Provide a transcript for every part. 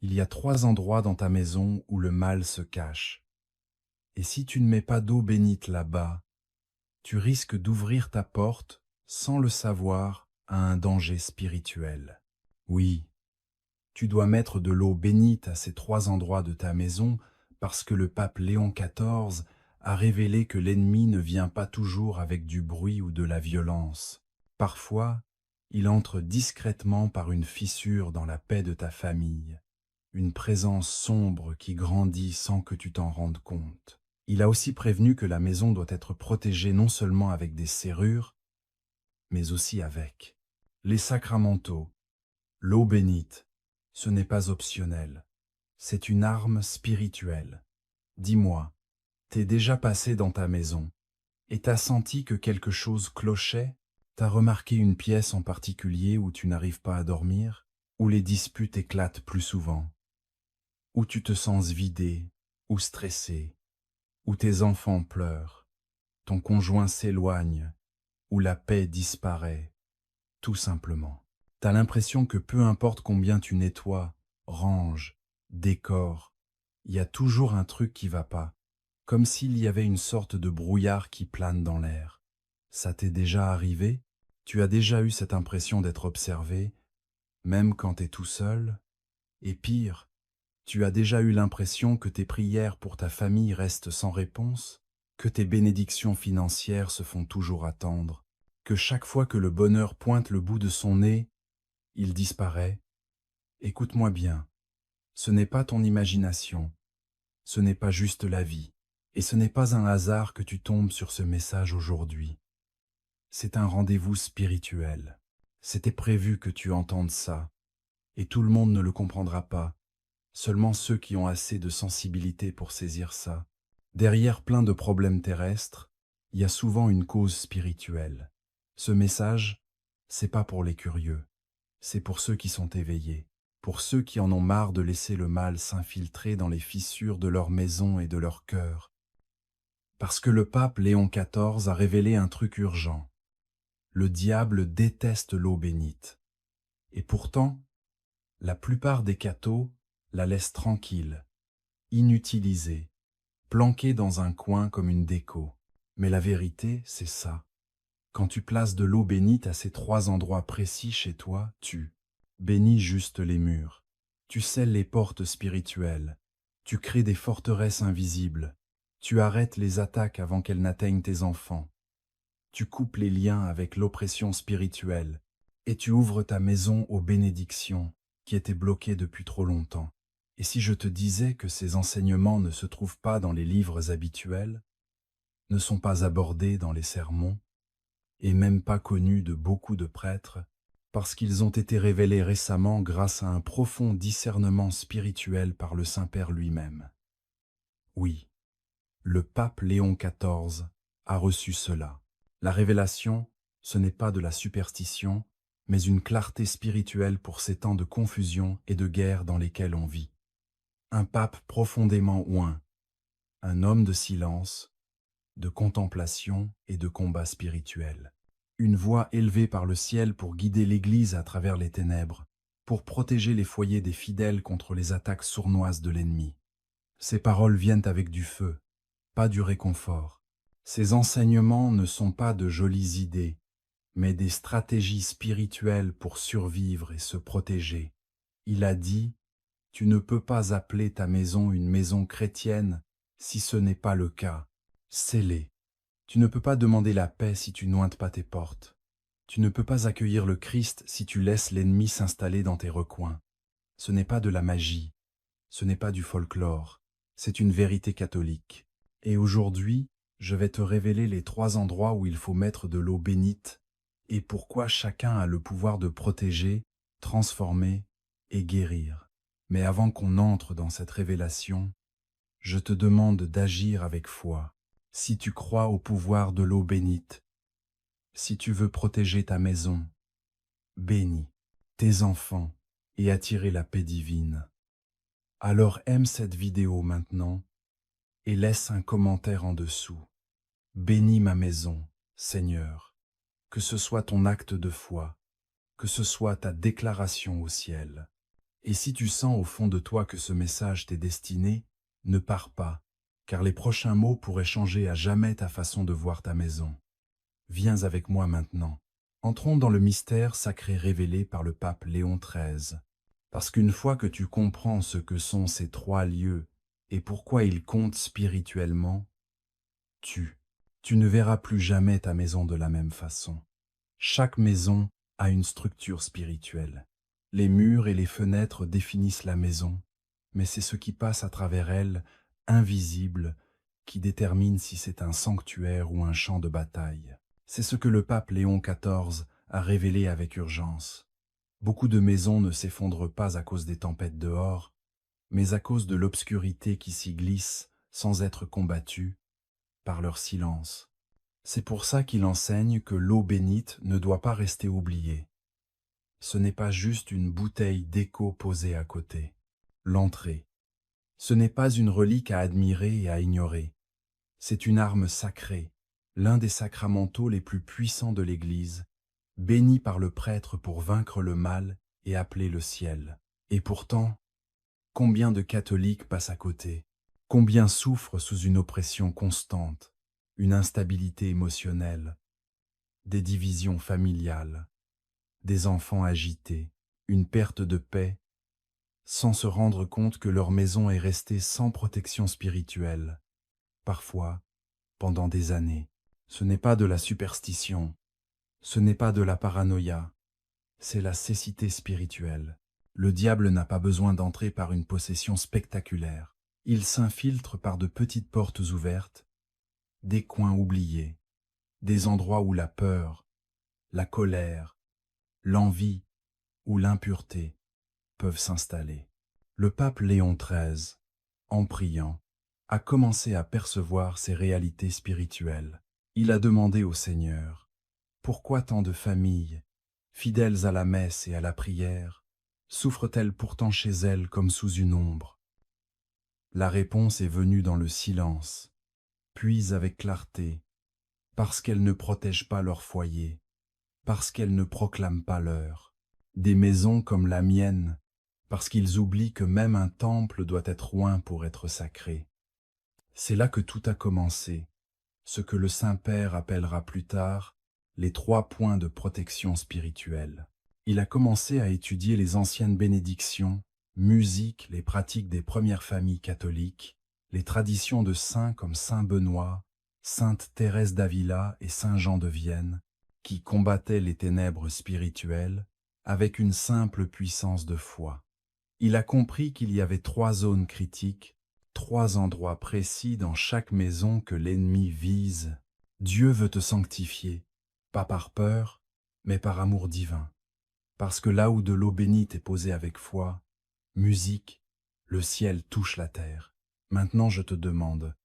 Il y a 3 endroits dans ta maison où le mal se cache. Et si tu ne mets pas d'eau bénite là-bas, tu risques d'ouvrir ta porte, sans le savoir, à un danger spirituel. Oui, tu dois mettre de l'eau bénite à ces 3 endroits de ta maison parce que le pape Léon XIV a révélé que l'ennemi ne vient pas toujours avec du bruit ou de la violence. Parfois, il entre discrètement par une fissure dans la paix de ta famille, une présence sombre qui grandit sans que tu t'en rendes compte. Il a aussi prévenu que la maison doit être protégée non seulement avec des serrures, mais aussi avec les sacramentaux, l'eau bénite. Ce n'est pas optionnel, c'est une arme spirituelle. Dis-moi, t'es déjà passé dans ta maison et t'as senti que quelque chose clochait? T'as remarqué une pièce en particulier où tu n'arrives pas à dormir, où les disputes éclatent plus souvent, où tu te sens vidé ou stressé, où tes enfants pleurent, ton conjoint s'éloigne, où la paix disparaît, tout simplement. T'as l'impression que peu importe combien tu nettoies, ranges, décores, il y a toujours un truc qui va pas, comme s'il y avait une sorte de brouillard qui plane dans l'air. Ça t'est déjà arrivé? Tu as déjà eu cette impression d'être observé, même quand t'es tout seul? Et pire, tu as déjà eu l'impression que tes prières pour ta famille restent sans réponse, que tes bénédictions financières se font toujours attendre, que chaque fois que le bonheur pointe le bout de son nez, il disparaît? Écoute-moi bien, ce n'est pas ton imagination, ce n'est pas juste la vie, et ce n'est pas un hasard que tu tombes sur ce message aujourd'hui. C'est un rendez-vous spirituel. C'était prévu que tu entendes ça, et tout le monde ne le comprendra pas, seulement ceux qui ont assez de sensibilité pour saisir ça. Derrière plein de problèmes terrestres, il y a souvent une cause spirituelle. Ce message, c'est pas pour les curieux, c'est pour ceux qui sont éveillés, pour ceux qui en ont marre de laisser le mal s'infiltrer dans les fissures de leur maison et de leur cœur. Parce que le pape Léon XIV a révélé un truc urgent. Le diable déteste l'eau bénite. Et pourtant, la plupart des cathos la laissent tranquille, inutilisée, planquée dans un coin comme une déco. Mais la vérité, c'est ça. Quand tu places de l'eau bénite à ces 3 endroits précis chez toi, tu bénis juste les murs. Tu scelles les portes spirituelles. Tu crées des forteresses invisibles. Tu arrêtes les attaques avant qu'elles n'atteignent tes enfants. Tu coupes les liens avec l'oppression spirituelle. Et tu ouvres ta maison aux bénédictions qui étaient bloquées depuis trop longtemps. Et si je te disais que ces enseignements ne se trouvent pas dans les livres habituels, ne sont pas abordés dans les sermons, et même pas connus de beaucoup de prêtres, parce qu'ils ont été révélés récemment grâce à un profond discernement spirituel par le Saint-Père lui-même. Oui, le pape Léon XIV a reçu cela. La révélation, ce n'est pas de la superstition, mais une clarté spirituelle pour ces temps de confusion et de guerre dans lesquels on vit. Un pape profondément oint, un homme de silence, de contemplation et de combat spirituel. Une voix élevée par le ciel pour guider l'Église à travers les ténèbres, pour protéger les foyers des fidèles contre les attaques sournoises de l'ennemi. Ces paroles viennent avec du feu, pas du réconfort. Ces enseignements ne sont pas de jolies idées, mais des stratégies spirituelles pour survivre et se protéger. Il a dit, « Tu ne peux pas appeler ta maison une maison chrétienne si ce n'est pas le cas. Scellez. Tu ne peux pas demander la paix si tu n'ointes pas tes portes. Tu ne peux pas accueillir le Christ si tu laisses l'ennemi s'installer dans tes recoins. Ce n'est pas de la magie, ce n'est pas du folklore, c'est une vérité catholique. Et aujourd'hui, je vais te révéler les 3 endroits où il faut mettre de l'eau bénite et pourquoi chacun a le pouvoir de protéger, transformer et guérir. Mais avant qu'on entre dans cette révélation, je te demande d'agir avec foi. Si tu crois au pouvoir de l'eau bénite, si tu veux protéger ta maison, bénis tes enfants et attirer la paix divine, alors aime cette vidéo maintenant et laisse un commentaire en dessous. Bénis ma maison, Seigneur, que ce soit ton acte de foi, que ce soit ta déclaration au ciel. Et si tu sens au fond de toi que ce message t'est destiné, ne pars pas, car les prochains mots pourraient changer à jamais ta façon de voir ta maison. Viens avec moi maintenant. Entrons dans le mystère sacré révélé par le pape Léon XIII. Parce qu'une fois que tu comprends ce que sont ces trois lieux et pourquoi ils comptent spirituellement, tu, tu ne verras plus jamais ta maison de la même façon. Chaque maison a une structure spirituelle. Les murs et les fenêtres définissent la maison, mais c'est ce qui passe à travers elle, invisible, qui détermine si c'est un sanctuaire ou un champ de bataille. C'est ce que le pape Léon XIV a révélé avec urgence. Beaucoup de maisons ne s'effondrent pas à cause des tempêtes dehors, mais à cause de l'obscurité qui s'y glisse sans être combattue par leur silence. C'est pour ça qu'il enseigne que l'eau bénite ne doit pas rester oubliée. Ce n'est pas juste une bouteille d'écho posée à côté. L'entrée. Ce n'est pas une relique à admirer et à ignorer. C'est une arme sacrée, l'un des sacramentaux les plus puissants de l'Église, béni par le prêtre pour vaincre le mal et appeler le ciel. Et pourtant, combien de catholiques passent à côté? Combien souffrent sous une oppression constante, une instabilité émotionnelle, des divisions familiales, des enfants agités, une perte de paix, sans se rendre compte que leur maison est restée sans protection spirituelle, parfois pendant des années. Ce n'est pas de la superstition, ce n'est pas de la paranoïa, c'est la cécité spirituelle. Le diable n'a pas besoin d'entrer par une possession spectaculaire. Il s'infiltre par de petites portes ouvertes, des coins oubliés, des endroits où la peur, la colère, l'envie ou l'impureté peuvent s'installer. Le pape Léon XIII, en priant, a commencé à percevoir ces réalités spirituelles. Il a demandé au Seigneur, pourquoi tant de familles, fidèles à la messe et à la prière, souffrent-elles pourtant chez elles comme sous une ombre? La réponse est venue dans le silence, puis avec clarté, parce qu'elles ne protègent pas leur foyer, parce qu'elles ne proclament pas l'heure. Des maisons comme la mienne, parce qu'ils oublient que même un temple doit être oint pour être sacré. C'est là que tout a commencé, ce que le Saint-Père appellera plus tard les 3 points de protection spirituelle. Il a commencé à étudier les anciennes bénédictions, musique, les pratiques des premières familles catholiques, les traditions de saints comme Saint Benoît, Sainte Thérèse d'Avila et Saint Jean de Vienne, qui combattaient les ténèbres spirituelles avec une simple puissance de foi. Il a compris qu'il y avait 3 zones critiques, 3 endroits précis dans chaque maison que l'ennemi vise. Dieu veut te sanctifier, pas par peur, mais par amour divin. Parce que là où de l'eau bénite est posée avec foi, musique, le ciel touche la terre. Maintenant je te demande,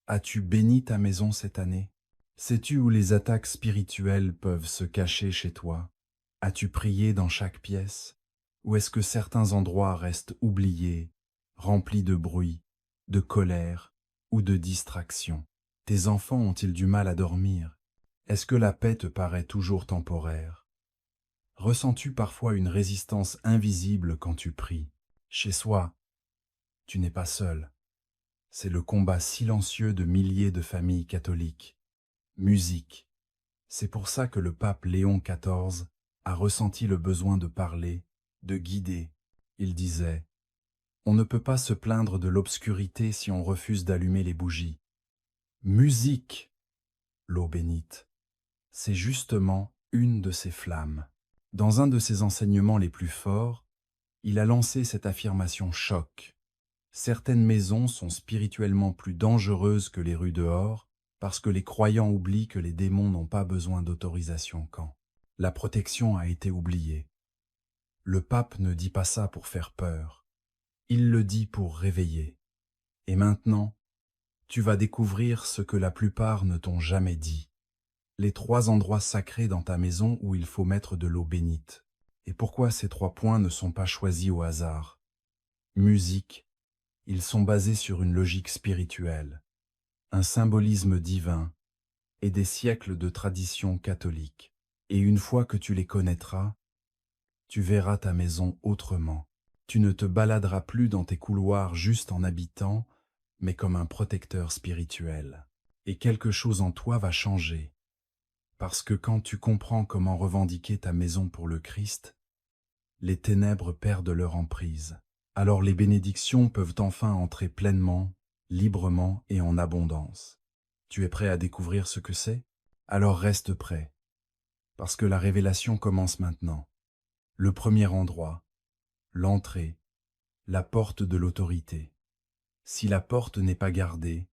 as-tu béni ta maison cette année? Sais-tu où les attaques spirituelles peuvent se cacher chez toi? As-tu prié dans chaque pièce? Ou est-ce que certains endroits restent oubliés, remplis de bruit, de colère ou de distraction? Tes enfants ont-ils du mal à dormir? Est-ce que la paix te paraît toujours temporaire? Ressens-tu parfois une résistance invisible quand tu pries? Chez soi, tu n'es pas seul. C'est le combat silencieux de milliers de familles catholiques. Musique. C'est pour ça que le pape Léon XIV a ressenti le besoin de parler, de guider. Il disait, « On ne peut pas se plaindre de l'obscurité si on refuse d'allumer les bougies. » Musique, l'eau bénite, c'est justement une de ces flammes. Dans un de ses enseignements les plus forts, il a lancé cette affirmation choc. Certaines maisons sont spirituellement plus dangereuses que les rues dehors parce que les croyants oublient que les démons n'ont pas besoin d'autorisation quand la protection a été oubliée. Le pape ne dit pas ça pour faire peur, il le dit pour réveiller. Et maintenant, tu vas découvrir ce que la plupart ne t'ont jamais dit. Les 3 endroits sacrés dans ta maison où il faut mettre de l'eau bénite. Et pourquoi ces 3 points ne sont pas choisis au hasard? Musique, ils sont basés sur une logique spirituelle, un symbolisme divin et des siècles de tradition catholique. Et une fois que tu les connaîtras, tu verras ta maison autrement. Tu ne te baladeras plus dans tes couloirs juste en habitant, mais comme un protecteur spirituel. Et quelque chose en toi va changer, parce que quand tu comprends comment revendiquer ta maison pour le Christ, les ténèbres perdent leur emprise. Alors les bénédictions peuvent enfin entrer pleinement, librement et en abondance. Tu es prêt à découvrir ce que c'est? Alors reste prêt, parce que la révélation commence maintenant. Le premier endroit, l'entrée, la porte de l'autorité. Si la porte n'est pas gardée,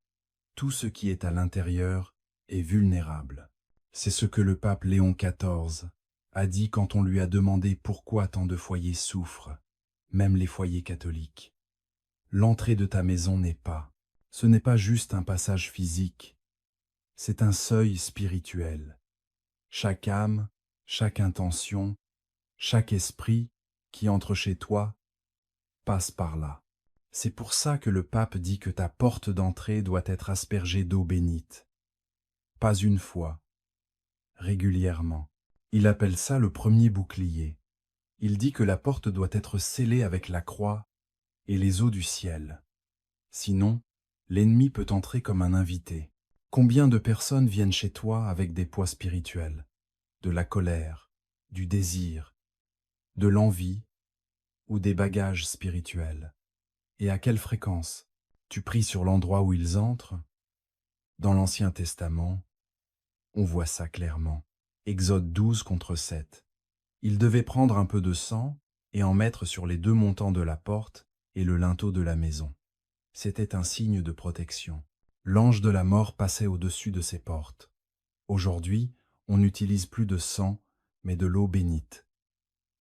tout ce qui est à l'intérieur est vulnérable. C'est ce que le pape Léon XIV a dit quand on lui a demandé pourquoi tant de foyers souffrent, même les foyers catholiques. L'entrée de ta maison ce n'est pas juste un passage physique, c'est un seuil spirituel. Chaque âme, chaque intention, chaque esprit qui entre chez toi passe par là. C'est pour ça que le pape dit que ta porte d'entrée doit être aspergée d'eau bénite. Pas une fois, régulièrement. Il appelle ça le premier bouclier. Il dit que la porte doit être scellée avec la croix et les eaux du ciel. Sinon, l'ennemi peut entrer comme un invité. Combien de personnes viennent chez toi avec des poids spirituels, de la colère, du désir, de l'envie ou des bagages spirituels? Et à quelle fréquence? Tu pries sur l'endroit où ils entrent? Dans l'Ancien Testament, on voit ça clairement. Exode 12 contre 7. Il devait prendre un peu de sang et en mettre sur les deux montants de la porte et le linteau de la maison. C'était un signe de protection. L'ange de la mort passait au-dessus de ces portes. Aujourd'hui, on n'utilise plus de sang, mais de l'eau bénite.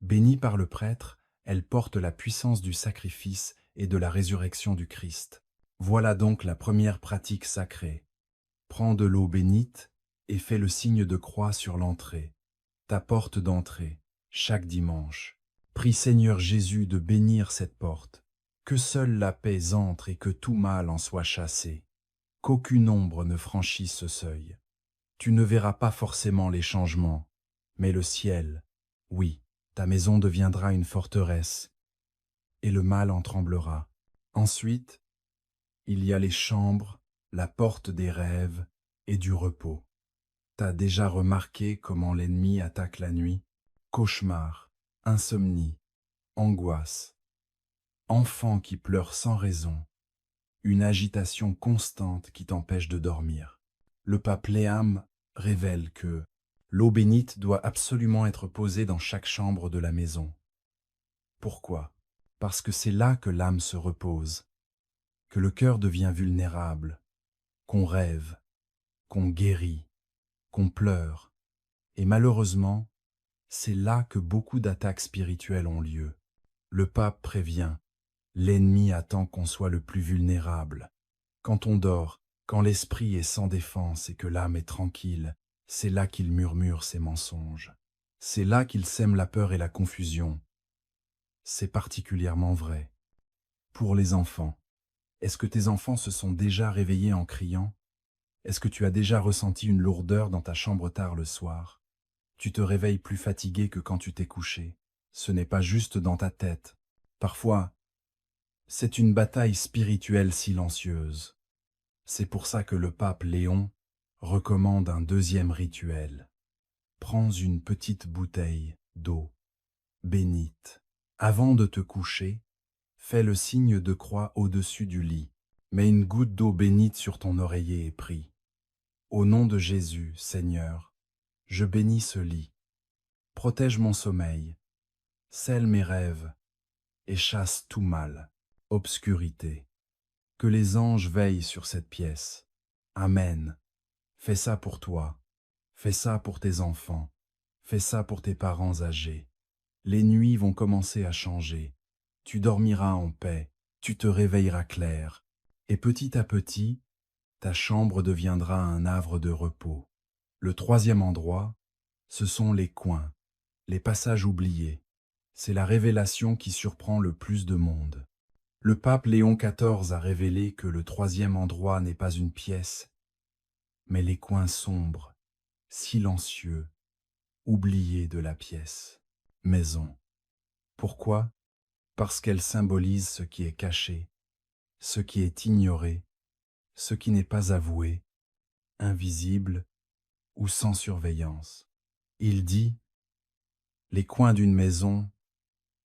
Bénie par le prêtre, elle porte la puissance du sacrifice et de la résurrection du Christ. Voilà donc la première pratique sacrée. Prends de l'eau bénite et fais le signe de croix sur l'entrée, ta porte d'entrée, chaque dimanche. Prie Seigneur Jésus de bénir cette porte, que seule la paix entre et que tout mal en soit chassé, qu'aucune ombre ne franchisse ce seuil. Tu ne verras pas forcément les changements, mais le ciel, oui, ta maison deviendra une forteresse, et le mal en tremblera. Ensuite, il y a les chambres, la porte des rêves et du repos. T'as déjà remarqué comment l'ennemi attaque la nuit? Cauchemars, insomnie, angoisse, enfants qui pleurent sans raison, une agitation constante qui t'empêche de dormir. Le pape Léam révèle que l'eau bénite doit absolument être posée dans chaque chambre de la maison. Pourquoi? Parce que c'est là que l'âme se repose, que le cœur devient vulnérable, qu'on rêve, qu'on guérit, qu'on pleure. Et malheureusement, c'est là que beaucoup d'attaques spirituelles ont lieu. Le pape prévient, l'ennemi attend qu'on soit le plus vulnérable. Quand on dort, quand l'esprit est sans défense et que l'âme est tranquille, c'est là qu'il murmure ses mensonges. C'est là qu'il sème la peur et la confusion. C'est particulièrement vrai. Pour les enfants, est-ce que tes enfants se sont déjà réveillés en criant? Est-ce que tu as déjà ressenti une lourdeur dans ta chambre tard le soir? Tu te réveilles plus fatigué que quand tu t'es couché. Ce n'est pas juste dans ta tête. Parfois, c'est une bataille spirituelle silencieuse. C'est pour ça que le pape Léon recommande un deuxième rituel. Prends une petite bouteille d'eau bénite. Avant de te coucher, fais le signe de croix au-dessus du lit. Mets une goutte d'eau bénite sur ton oreiller et prie. Au nom de Jésus, Seigneur, je bénis ce lit. Protège mon sommeil, scelle mes rêves et chasse tout mal, obscurité. Que les anges veillent sur cette pièce. Amen. Fais ça pour toi, fais ça pour tes enfants, fais ça pour tes parents âgés. Les nuits vont commencer à changer. Tu dormiras en paix, tu te réveilleras clair. Et petit à petit, ta chambre deviendra un havre de repos. Le troisième endroit, ce sont les coins, les passages oubliés. C'est la révélation qui surprend le plus de monde. Le pape Léon XIV a révélé que le troisième endroit n'est pas une pièce, mais les coins sombres, silencieux, oubliés de la pièce. Maison. Pourquoi? parce qu'elle symbolise ce qui est caché, ce qui est ignoré, ce qui n'est pas avoué, invisible ou sans surveillance. Il dit, les coins d'une maison,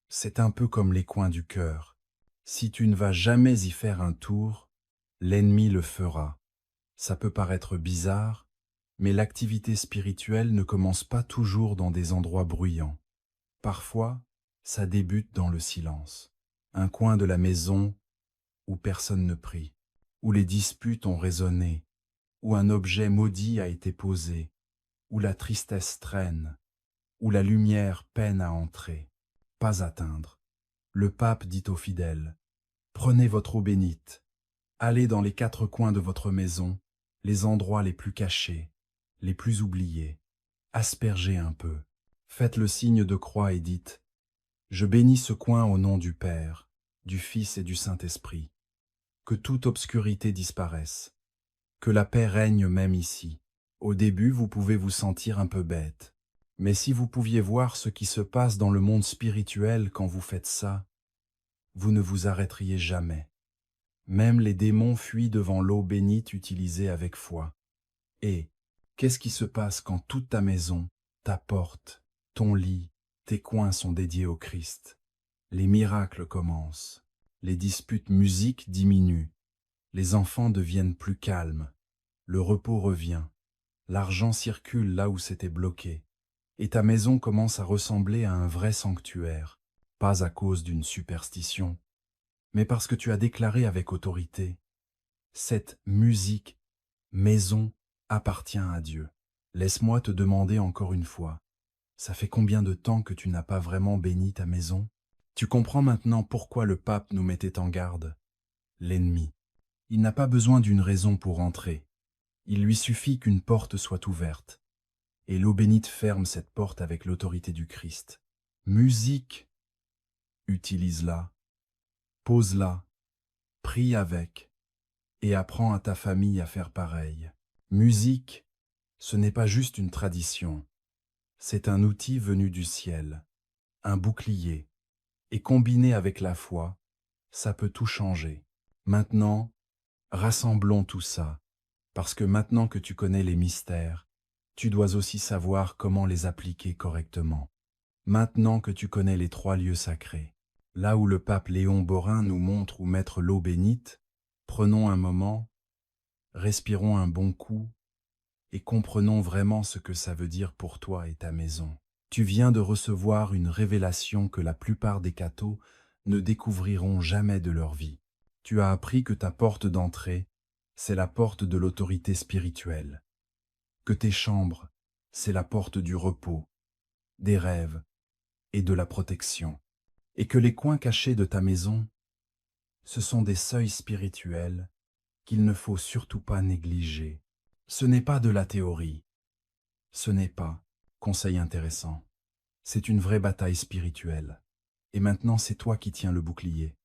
c'est un peu comme les coins du cœur. Si tu ne vas jamais y faire un tour, l'ennemi le fera. Ça peut paraître bizarre, mais l'activité spirituelle ne commence pas toujours dans des endroits bruyants. Parfois, ça débute dans le silence. Un coin de la maison où personne ne prie, où les disputes ont résonné, où un objet maudit a été posé, où la tristesse traîne, où la lumière peine à entrer, pas atteindre. Le pape dit aux fidèles, prenez votre eau bénite, allez dans les quatre coins de votre maison, les endroits les plus cachés, les plus oubliés, aspergez un peu, faites le signe de croix et dites, je bénis ce coin au nom du Père, du Fils et du Saint-Esprit. Que toute obscurité disparaisse, que la paix règne même ici. Au début, vous pouvez vous sentir un peu bête, mais si vous pouviez voir ce qui se passe dans le monde spirituel quand vous faites ça, vous ne vous arrêteriez jamais. Même les démons fuient devant l'eau bénite utilisée avec foi. Et qu'est-ce qui se passe quand toute ta maison, ta porte, ton lit, tes coins sont dédiés au Christ? Les miracles commencent, les disputes musiques diminuent, les enfants deviennent plus calmes, le repos revient, l'argent circule là où c'était bloqué, et ta maison commence à ressembler à un vrai sanctuaire, pas à cause d'une superstition, mais parce que tu as déclaré avec autorité, cette musique, maison, appartient à Dieu. Laisse-moi te demander encore une fois, ça fait combien de temps que tu n'as pas vraiment béni ta maison? Tu comprends maintenant pourquoi le pape nous mettait en garde? L'ennemi. Il n'a pas besoin d'une raison pour entrer. Il lui suffit qu'une porte soit ouverte. Et l'eau bénite ferme cette porte avec l'autorité du Christ. Musique, utilise-la, pose-la, prie avec, et apprends à ta famille à faire pareil. Musique, ce n'est pas juste une tradition, c'est un outil venu du ciel, un bouclier, et combiné avec la foi, ça peut tout changer. Maintenant, rassemblons tout ça, parce que maintenant que tu connais les mystères, tu dois aussi savoir comment les appliquer correctement. Maintenant que tu connais les 3 lieux sacrés, là où le pape Léon Borin nous montre où mettre l'eau bénite, prenons un moment, respirons un bon coup et comprenons vraiment ce que ça veut dire pour toi et ta maison. Tu viens de recevoir une révélation que la plupart des cathos ne découvriront jamais de leur vie. Tu as appris que ta porte d'entrée, c'est la porte de l'autorité spirituelle, que tes chambres, c'est la porte du repos, des rêves et de la protection, et que les coins cachés de ta maison, ce sont des seuils spirituels qu'il ne faut surtout pas négliger. Ce n'est pas de la théorie, ce n'est pas, conseil intéressant, c'est une vraie bataille spirituelle. Et maintenant c'est toi qui tiens le bouclier.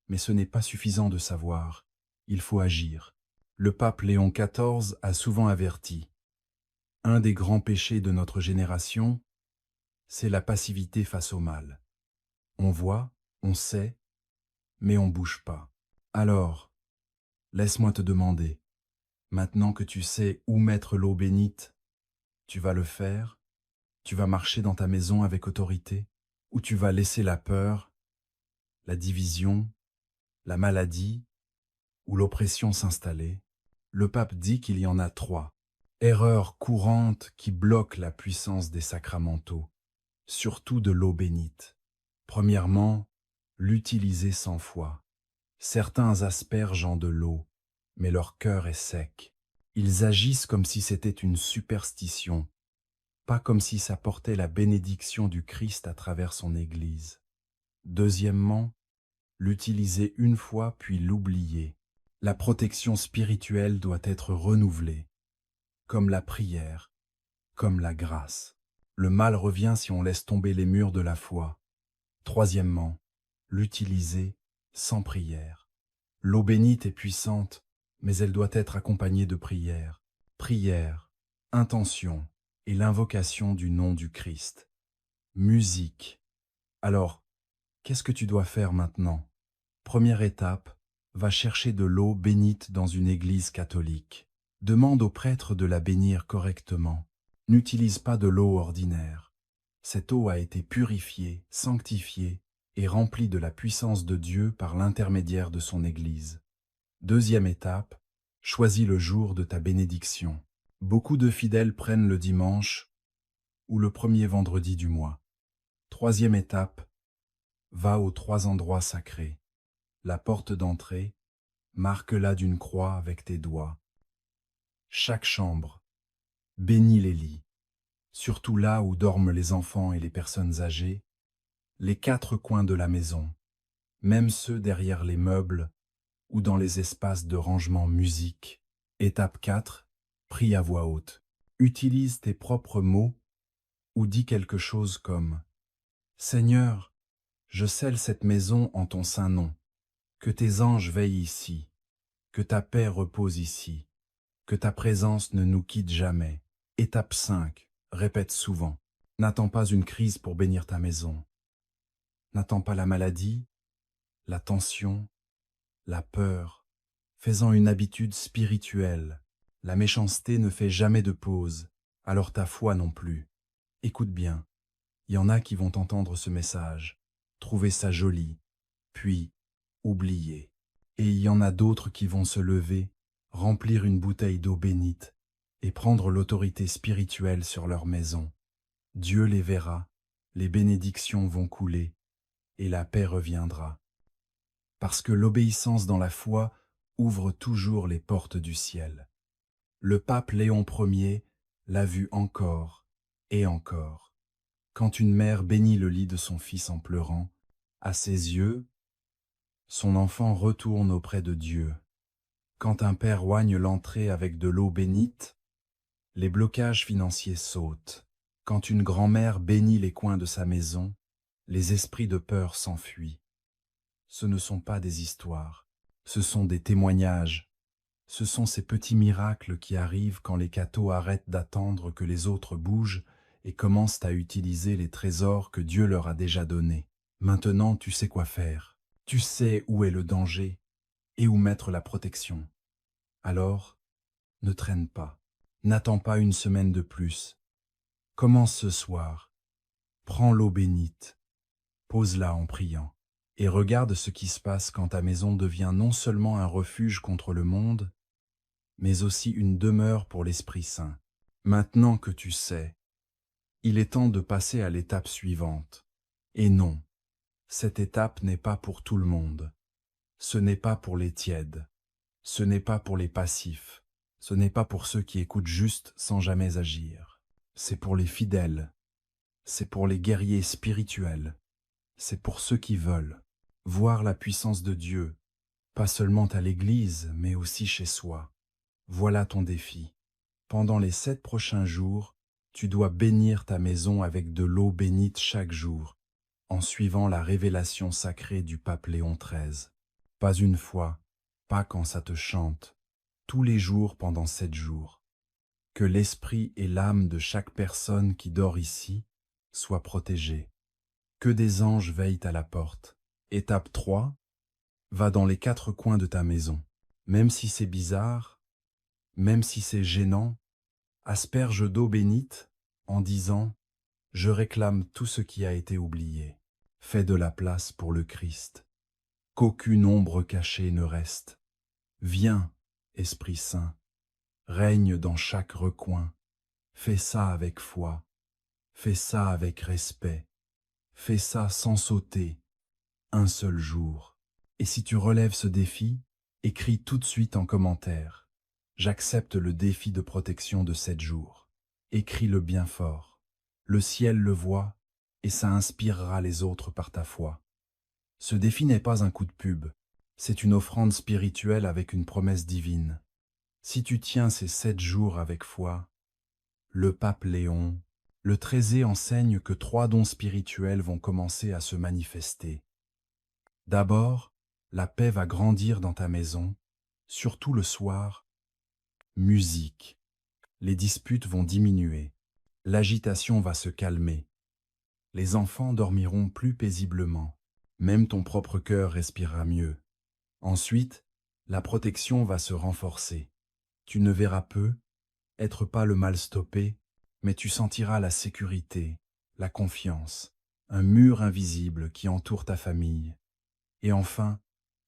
Mais ce n'est pas suffisant de savoir, il faut agir. Le pape Léon XIV a souvent averti. Un des grands péchés de notre génération, c'est la passivité face au mal. On voit, on sait, mais on bouge pas. Alors, laisse-moi te demander, maintenant que tu sais où mettre l'eau bénite, tu vas le faire? Tu vas marcher dans ta maison avec autorité? Ou tu vas laisser la peur, la division, la maladie ou l'oppression s'installer? Le pape dit qu'il y en a 3 erreurs courantes qui bloquent la puissance des sacramentaux, surtout de l'eau bénite. Premièrement, l'utiliser sans foi. Certains aspergent en de l'eau, mais leur cœur est sec. Ils agissent comme si c'était une superstition, pas comme si ça portait la bénédiction du Christ à travers son Église. Deuxièmement, l'utiliser une fois puis l'oublier. La protection spirituelle doit être renouvelée, comme la prière, comme la grâce. Le mal revient si on laisse tomber les murs de la foi. Troisièmement, l'utiliser sans prière. L'eau bénite est puissante, mais elle doit être accompagnée de prière. Prière, intention et l'invocation du nom du Christ. Musique. Alors, Qu'est-ce que tu dois faire maintenant? Première étape, va chercher de l'eau bénite dans une église catholique. Demande au prêtre de la bénir correctement. N'utilise pas de l'eau ordinaire. Cette eau a été purifiée, sanctifiée et remplie de la puissance de Dieu par l'intermédiaire de son Église. Deuxième étape, choisis le jour de ta bénédiction. Beaucoup de fidèles prennent le dimanche ou le premier vendredi du mois. Troisième étape, va aux 3 endroits sacrés. La porte d'entrée, marque-la d'une croix avec tes doigts. Chaque chambre, bénis les lits, surtout là où dorment les enfants et les personnes âgées, les 4 coins de la maison, même ceux derrière les meubles ou dans les espaces de rangement musique. Étape 4, prie à voix haute. Utilise tes propres mots ou dis quelque chose comme « Seigneur, je scelle cette maison en ton saint nom. Que tes anges veillent ici, que ta paix repose ici, que ta présence ne nous quitte jamais. » Étape 5, répète souvent. N'attends pas une crise pour bénir ta maison. N'attends pas la maladie, la tension, la peur. Fais-en une habitude spirituelle. La méchanceté ne fait jamais de pause, alors ta foi non plus. Écoute bien, il y en a qui vont entendre ce message, trouver ça joli, puis oublier. Et il y en a d'autres qui vont se lever, remplir une bouteille d'eau bénite et prendre l'autorité spirituelle sur leur maison. Dieu les verra, les bénédictions vont couler et la paix reviendra. Parce que l'obéissance dans la foi ouvre toujours les portes du ciel. Le pape Léon Ier l'a vu encore et encore. Quand une mère bénit le lit de son fils en pleurant, à ses yeux, son enfant retourne auprès de Dieu. Quand un père oigne l'entrée avec de l'eau bénite, les blocages financiers sautent. Quand une grand-mère bénit les coins de sa maison, les esprits de peur s'enfuient. Ce ne sont pas des histoires, ce sont des témoignages. Ce sont ces petits miracles qui arrivent quand les cathos arrêtent d'attendre que les autres bougent et commencent à utiliser les trésors que Dieu leur a déjà donnés. Maintenant, tu sais quoi faire. Tu sais où est le danger et où mettre la protection. Alors, ne traîne pas. N'attends pas une semaine de plus. Commence ce soir. Prends l'eau bénite. Pose-la en priant. Et regarde ce qui se passe quand ta maison devient non seulement un refuge contre le monde, mais aussi une demeure pour l'Esprit Saint. Maintenant que tu sais, il est temps de passer à l'étape suivante. Et non, cette étape n'est pas pour tout le monde. Ce n'est pas pour les tièdes. Ce n'est pas pour les passifs. Ce n'est pas pour ceux qui écoutent juste sans jamais agir. C'est pour les fidèles. C'est pour les guerriers spirituels. C'est pour ceux qui veulent voir la puissance de Dieu, pas seulement à l'église, mais aussi chez soi. Voilà ton défi. Pendant les 7 prochains jours, tu dois bénir ta maison avec de l'eau bénite chaque jour, en suivant la révélation sacrée du pape Léon XIII. Pas une fois, pas quand ça te chante, tous les jours pendant 7 jours. Que l'esprit et l'âme de chaque personne qui dort ici soient protégés. Que des anges veillent à la porte. Étape 3, va dans les 4 coins de ta maison. Même si c'est bizarre, même si c'est gênant, asperge d'eau bénite en disant « Je réclame tout ce qui a été oublié. Fais de la place pour le Christ. Qu'aucune ombre cachée ne reste. Viens, Esprit Saint, règne dans chaque recoin. Fais ça avec foi. Fais ça avec respect. Fais ça sans sauter. Un seul jour. » Et si tu relèves ce défi, écris tout de suite en commentaire. J'accepte le défi de protection de 7 jours. Écris-le bien fort. Le ciel le voit et ça inspirera les autres par ta foi. Ce défi n'est pas un coup de pub, c'est une offrande spirituelle avec une promesse divine. Si tu tiens ces 7 jours avec foi, le pape Léon, le XIII enseigne que 3 dons spirituels vont commencer à se manifester. D'abord, la paix va grandir dans ta maison, surtout le soir. Musique. Les disputes vont diminuer. L'agitation va se calmer. Les enfants dormiront plus paisiblement. Même ton propre cœur respirera mieux. Ensuite, la protection va se renforcer. Tu ne verras peu, être pas le mal stoppé, mais tu sentiras la sécurité, la confiance, un mur invisible qui entoure ta famille. Et enfin,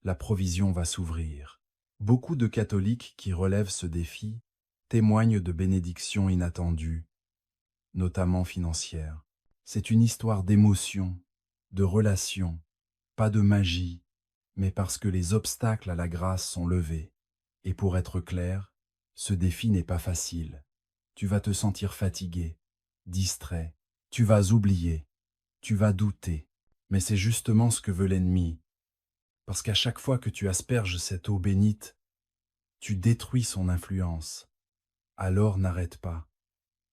la provision va s'ouvrir. Beaucoup de catholiques qui relèvent ce défi témoignent de bénédictions inattendues, notamment financières. C'est une histoire d'émotion, de relation, pas de magie, mais parce que les obstacles à la grâce sont levés. Et pour être clair, ce défi n'est pas facile. Tu vas te sentir fatigué, distrait, tu vas oublier, tu vas douter. Mais c'est justement ce que veut l'ennemi, parce qu'à chaque fois que tu asperges cette eau bénite, tu détruis son influence. Alors n'arrête pas.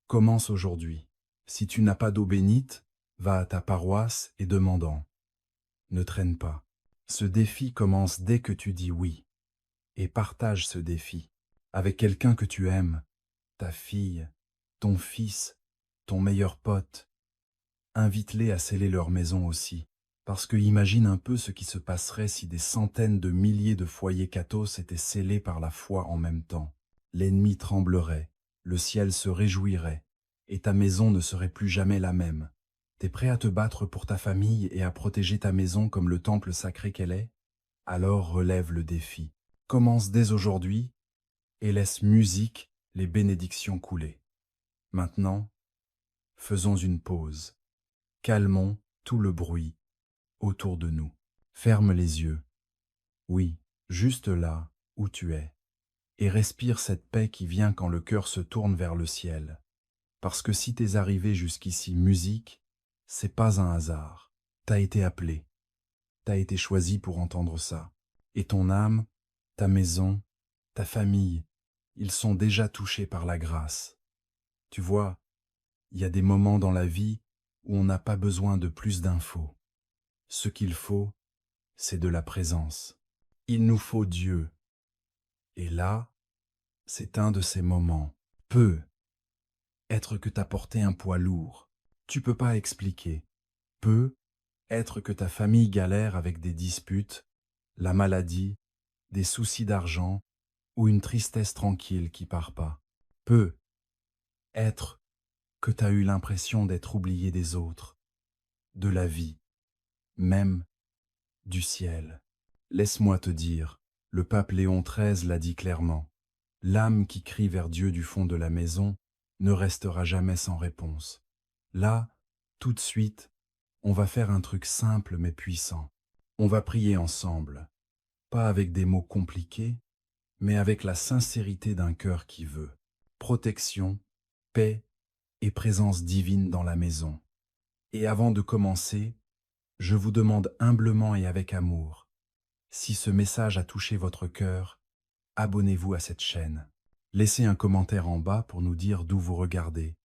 Commence aujourd'hui. Si tu n'as pas d'eau bénite, va à ta paroisse et demande-en. Ne traîne pas. Ce défi commence dès que tu dis oui. Et partage ce défi avec quelqu'un que tu aimes, ta fille, ton fils, ton meilleur pote. Invite-les à sceller leur maison aussi. Parce que imagine un peu ce qui se passerait si des centaines de milliers de foyers cathos étaient scellés par la foi en même temps. L'ennemi tremblerait, le ciel se réjouirait, et ta maison ne serait plus jamais la même. T'es prêt à te battre pour ta famille et à protéger ta maison comme le temple sacré qu'elle est? Alors relève le défi. Commence dès aujourd'hui et laisse musique les bénédictions couler. Maintenant, faisons une pause. Calmons tout le bruit autour de nous. Ferme les yeux. Oui, juste là où tu es. Et respire cette paix qui vient quand le cœur se tourne vers le ciel. Parce que si t'es arrivé jusqu'ici musique, c'est pas un hasard. T'as été appelé. T'as été choisi pour entendre ça. Et ton âme, ta maison, ta famille, ils sont déjà touchés par la grâce. Tu vois, il y a des moments dans la vie où on n'a pas besoin de plus d'infos. Ce qu'il faut, c'est de la présence. Il nous faut Dieu. Et là, c'est un de ces moments. Peut être que t'as porté un poids lourd. Tu peux pas expliquer. Peut être que ta famille galère avec des disputes, la maladie, des soucis d'argent ou une tristesse tranquille qui part pas. Peut être que t'as eu l'impression d'être oublié des autres, de la vie, même du ciel. Laisse-moi te dire, le pape Léon XIII l'a dit clairement, l'âme qui crie vers Dieu du fond de la maison ne restera jamais sans réponse. Là, tout de suite, on va faire un truc simple mais puissant. On va prier ensemble, pas avec des mots compliqués, mais avec la sincérité d'un cœur qui veut. Protection, paix et présence divine dans la maison. Et avant de commencer, je vous demande humblement et avec amour, si ce message a touché votre cœur, abonnez-vous à cette chaîne. Laissez un commentaire en bas pour nous dire d'où vous regardez,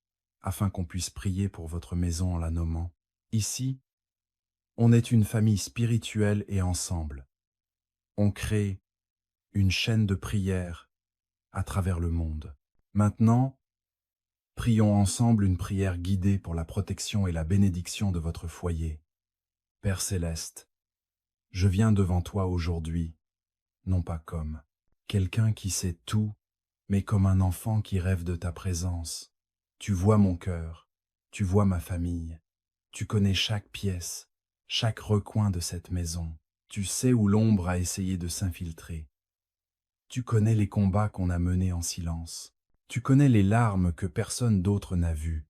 afin qu'on puisse prier pour votre maison en la nommant. Ici, on est une famille spirituelle et ensemble. On crée une chaîne de prière à travers le monde. Maintenant, prions ensemble une prière guidée pour la protection et la bénédiction de votre foyer. Père céleste, je viens devant toi aujourd'hui, non pas comme quelqu'un qui sait tout, mais comme un enfant qui rêve de ta présence. Tu vois mon cœur, tu vois ma famille, tu connais chaque pièce, chaque recoin de cette maison. Tu sais où l'ombre a essayé de s'infiltrer. Tu connais les combats qu'on a menés en silence. Tu connais les larmes que personne d'autre n'a vues.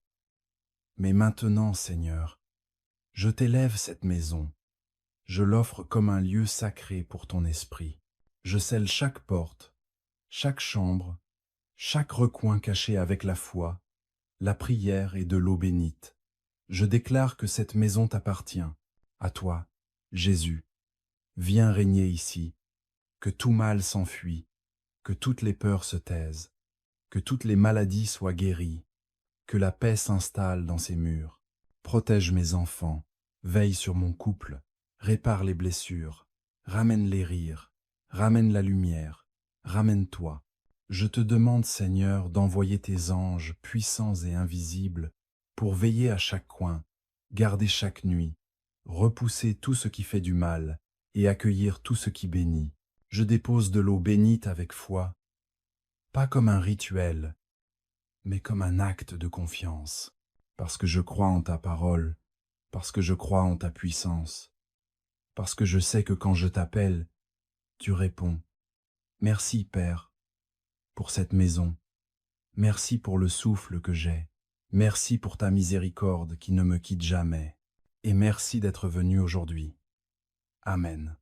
Mais maintenant, Seigneur, je t'élève cette maison. Je l'offre comme un lieu sacré pour ton esprit. Je scelle chaque porte, chaque chambre, chaque recoin caché avec la foi, la prière et de l'eau bénite. Je déclare que cette maison t'appartient. À toi, Jésus. Viens régner ici. Que tout mal s'enfuit. Que toutes les peurs se taisent. Que toutes les maladies soient guéries. Que la paix s'installe dans ces murs. Protège mes enfants. Veille sur mon couple. Répare les blessures. Ramène les rires. Ramène la lumière. Ramène-toi. Je te demande, Seigneur, d'envoyer tes anges puissants et invisibles pour veiller à chaque coin, garder chaque nuit, repousser tout ce qui fait du mal et accueillir tout ce qui bénit. Je dépose de l'eau bénite avec foi, pas comme un rituel, mais comme un acte de confiance, parce que je crois en ta parole, parce que je crois en ta puissance, parce que je sais que quand je t'appelle, tu réponds. Merci, Père, pour cette maison. Merci pour le souffle que j'ai. Merci pour ta miséricorde qui ne me quitte jamais. Et merci d'être venu aujourd'hui. Amen.